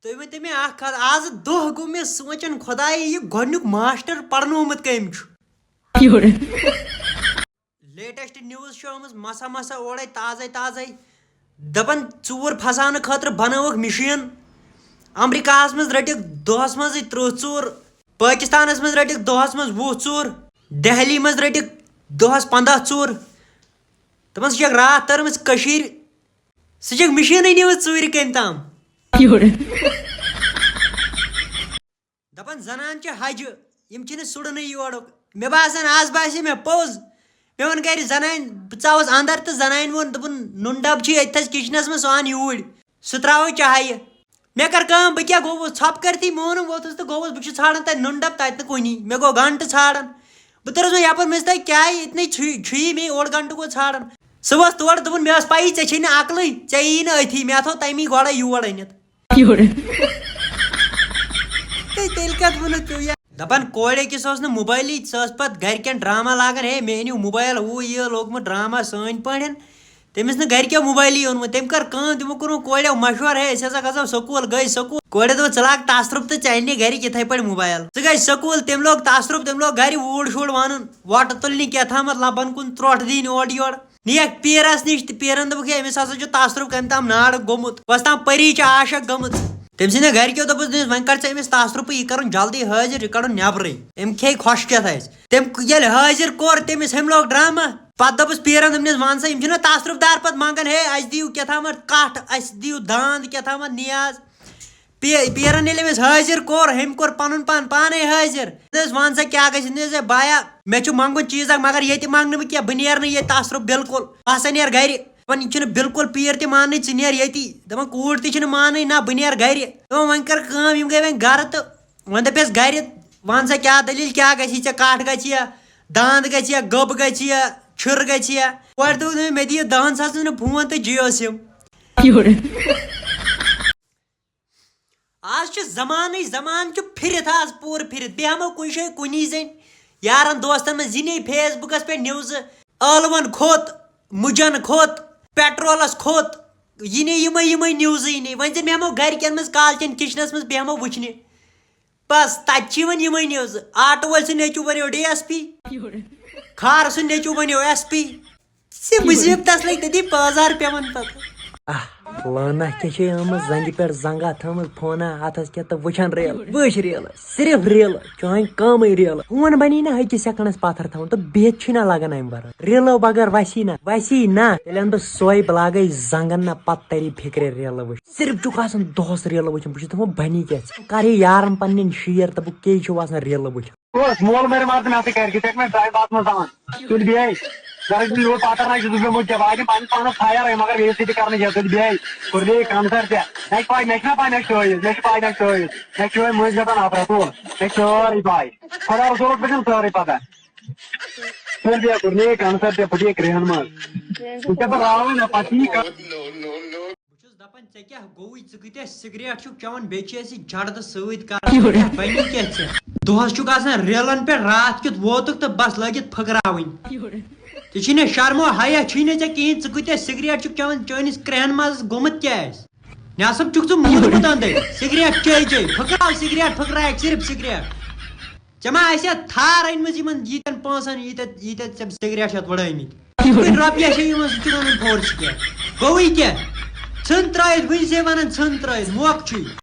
تُہۍ ؤنۍتو مےٚ اکھ کتھ آز دۄہ گوٚو مےٚ سونٛچان خۄدایا یہِ گۄڈنیُک ماسٹر پرنومُت کٔمۍ چھُ لیٹسٹ نِوٕز چھِ آمٕژ مسا مسا اورے تازے دپان ژوٗر پھساونہٕ خٲطرٕ بنٲوٕکھ مِشیٖن امریکاہس منٛز رٔٹِکھ دۄہس منٛزٕے 30 ژوٗر پٲکستانس منٛز رٔٹِکھ دۄہس منٛز 20 ژوٗر دہلی منٛز رٔٹِکھ دۄہس 15 ژوٗر دپان سُہ چھکھ راتھ تٔرمٕژ کٔشیٖرِ سُہ چھکھ مِشیٖنٕے نِمٕژ ژوٗرِ کٔمۍ تام دپان زنان چھِ حجہِ یِم چھِنہٕ سُڑنٕے یورُک مےٚ باسان آز باسے مےٚ پوٚز مےٚ ووٚن گرِ زنانہِ بہٕ ژاوُس اندر تہٕ زنانہِ ووٚن دوٚپُن نُن ڈبہٕ چھُ ییٚتہِ تھَس کچنس منٛز سُہ ان یوٗرۍ سُہ تراوو چاہے مےٚ کٔر کٲم بہٕ کیٛاہ گوٚوُس ژھۄپہٕ کٔرتھٕے مونُم ووٚتھُس تہٕ گوٚوُس بہٕ چھُس ژھانڈان تتہِ نُن ڈبہٕ تتہِ نہٕ کُنی مےٚ گوٚو گنٹہٕ ژھانڈان بہٕ تٔرٕس وۄنۍ یپٲرۍ مےٚ دوٚپ کیٛاہ اتنٕے چھُیی مے اوٚڑ گنٹہٕ گوٚو ژھانڈان سُہ ووٚتھ تورٕ دوٚپُن مےٚ ٲس پَیی ژےٚ چھے نہٕ عقلٕے ژےٚ یی نہٕ أتھی مےٚ تھوٚو تمی گۄڈے یور أنِتھ تیٚلہِ کتھ ووٚنُتھ ژےٚ دپان کورِ أکِس اوس نہٕ موبایلٕے سۄ ٲس پتہٕ گرِکٮ۪ن ڈراما لاگان ہے مےٚ أنِو موبایل ہُہ یہِ لوگمُت ڈراما سٲنۍ پٲٹھۍ تٔمِس نہٕ گرِکٮ۪و موبایلٕے اوٚنمُت تٔمۍ کٔر کٲم تِمو کوٚرمُت کوریو مشور ہے أسۍ ہسا گژھو سکوٗل گٔے سکوٗل کورِ دوٚپ ژٕ لاگ تصرُف تہٕ ژےٚ اَننہِ گرِکۍ یِتھٕے پٲٹھۍ موبایل ژٕ گٔے سکوٗل تٔمۍ لوگ تصرُف تٔمۍ لوگ گرِ ووٗڑ شوٗڑ وَنُن وۄٹہٕ تُلنہِ کیٛاہ تھامَتھ لبن کُن ترٛوٹھ دِنۍ اورٕ یورٕ نِیَکھ پیٖرس نِش تہٕ پیٖرن دوٚپُکھ ہے أمِس ہسا چھُ تصرُف کٔمۍ تام ناڑٕ گوٚمُت بس تام پری چھِ عاشق گٔمٕژ تٔمۍ سٕنٛدیو گرِکٮ۪و دوٚپُس وۄنۍ کر ژٕ أمِس تصرُفٕے یہِ کرُن جلدی حٲضِر یہِ کڑُن نٮ۪برٕے أمۍ کھیٚیہِ کھۄشکٮ۪تھ اَسہِ تٔمۍ ییٚلہِ حٲضِر کوٚر تٔمِس ہُمۍ لوگ ڈراما پتہٕ دوٚپُس پیٖرن دوٚپنس وَن سا یِم چھِنہ تصرُف دار پتہٕ منگان ہے اَسہِ دِیِو کیٛاہ تھامَتھ کٹھ اَسہِ دِیِو داند کیٛاہ تھامَتھ نیاز پیٖرن ییٚلہِ أمِس حٲضِر کوٚر ہُمۍ کوٚر پنُن پان پانے حٲضِر دوٚپنس وَن سا کیٛاہ گژھِ دوٚپنس ہے بایا مےٚ چھُ منٛگُن چیٖز اکھ مگر ییٚتہِ منٛگنہٕ بہٕ کینٛہہ بہٕ نیرٕ نہٕ ییٚتہِ تصرُف بِلکُل بہٕ ہسا نیرٕ گرِ دپان یہِ چھُنہٕ بِلکُل پیٖر تہِ ماننٕے ژٕ نیر ییٚتی دپان کوٗر تہِ چھِنہٕ ماننٕے نہ بہٕ نیرٕ گرِ دپان وۄنۍ کر کٲم یِم گٔے وۄنۍ گرٕ تہٕ وۄنۍ دپٮ۪س گرِ وَن سا کیٛاہ دٔلیٖل کیٛاہ گژھی ژےٚ کٹھ گژھیا داند گژھیا گٔب گژھیا چھُر گژھیا کورِ دوٚپ مےٚ دِیِو 10 ساسن ہُنٛد فون تہٕ جِیو سِم آز چھُ زمانہٕ چھُ پھِرِتھ آز پوٗرٕ پھِرِتھ بیٚہمو کُنہِ جایہِ کُنی زٔنۍ یارن دوستن منٛز زِنے فیس بُکس پٮ۪ٹھ نِوزٕ ٲلون کھوٚت مُجن کھوٚت پیٹرولس کھوٚت یہِ نے یِمے نِوزٕ یہِ نے وۄنۍ زن بیٚہمو گرِکٮ۪ن منٛز کالچن کچنس منٛز بیٚہمو وٕچھنہِ بس تتہِ چھِ یِوان یِمے نِوزٕ آٹو وٲلۍ سُنٛد نیٚچوٗ بنیو DSP کھارٕ سُنٛد نیٚچوٗ بنیو SP مُصیبتس لگہِ تٔتی بازار پیوان پتہٕ لٲنہ کیٛاہ چھے آمٕژ زنگہِ پٮ۪ٹھ زنگا تھٲومٕژ فونا ہاتھس کیٛاہ تہٕ وٕچھان ریل وٕچھ ریل صرف ریل چٲنۍ کٲمٕے ریل فون بنی نہ أکِس سیکنڈس پتھر تھاوُن تہٕ بِہِتھ چھُے نہ لگان امہِ ورٲے ریلو بغٲر وسی نہ تیٚلہِ انہٕ بہٕ سۄے بہٕ لاگے زنگن نہ پتہٕ تری فِکرِ ریلہٕ وٕچھ صرف چھُکھ آسان دۄہس ریلہٕ وٕچھُن بہٕ چھُس دپان بنی کیٛاہ ژٕ کر ہے یارن پننٮ۪ن شیر تہٕ بہٕ کیٛازِ چھُو آسان ریلہٕ وٕچھُن مول مر مار مےٚ ہسا کرِ ژےٚ مےٚ ڈراے بات منٛز دپان تُلہِ بیٚیہِ گرس یور پاتر نہ چھُس بہٕ مُجہِ واتہِ پننِس پانس تھایار مگر بیٚیہِ سۭتۍ کرنہٕ کینٛہہ تُلہِ بیٚیہِ کوٚر بیٚیہِ کانسر تہِ مےٚ چھِ پاے مےٚ چھِنہ پاے مےٚ چھِ ٹٲیِس مےٚ چھِ پاے مےٚ چھِ ٹٲیِس مےٚ چھِ یِہوے مٔنٛزۍ گژھان افرا تُل مےٚ چھِ سٲرٕے پاے خۄدا رسوٗلس پٮ۪ٹھ چھَم سٲرٕے پتہ تُلہِ بیٚیہِ کوٚر بیٚیہِ کانسر تہِ پھٕٹے کرٛہن منٛز ژٕ چھَکھ بہٕ راوٕنۍ نہ پتہٕ یی دپان ژےٚ کیٛاہ گوٚوُے ژٕ کۭتیاہ سِگریٹ چھُکھ چٮ۪وان بیٚیہِ چھِ اَسہِ جردٕ سۭتۍ کران بنی کیٛاہ ژےٚ دۄہس چھُکھ آسان ریلن پٮ۪ٹھ راتھ کیُتھ ووتُکھ تہٕ بس لٲگِتھ پھٔکراوٕنۍ ژےٚ چھی نہ شرمو حیا چھُے نہٕ ژےٚ کِہیٖنۍ ژٕ کۭتیاہ سِگریٹ چھُکھ چٮ۪وان چٲنِس کرٛہن منٛز گوٚمُت کیٛاہ آسہِ نٮ۪صٕب چھُکھ ژٕ موٗدمُت انٛدٕے سِگریٹ چے پھٔکراو سِگریٹ پھٔکرایکھ صرف سِگریٹ ژےٚ ما آسہِ ہا تھار أنمٕژ یِمن ییٖتٮ۪ن پونٛسن ییٖتیٛاہ ژےٚ سِگریٹ چھِ اتھ وڑٲمٕتۍ رۄپیہِ چھِ یِوان سُہ چھُ ونان فورس کیٛاہ گوٚوٕے کیٛاہ ژھٕن ترٲیِتھ وٕنۍ سے ونان ژھٕن ترٲیِتھ موقعہٕ چھُے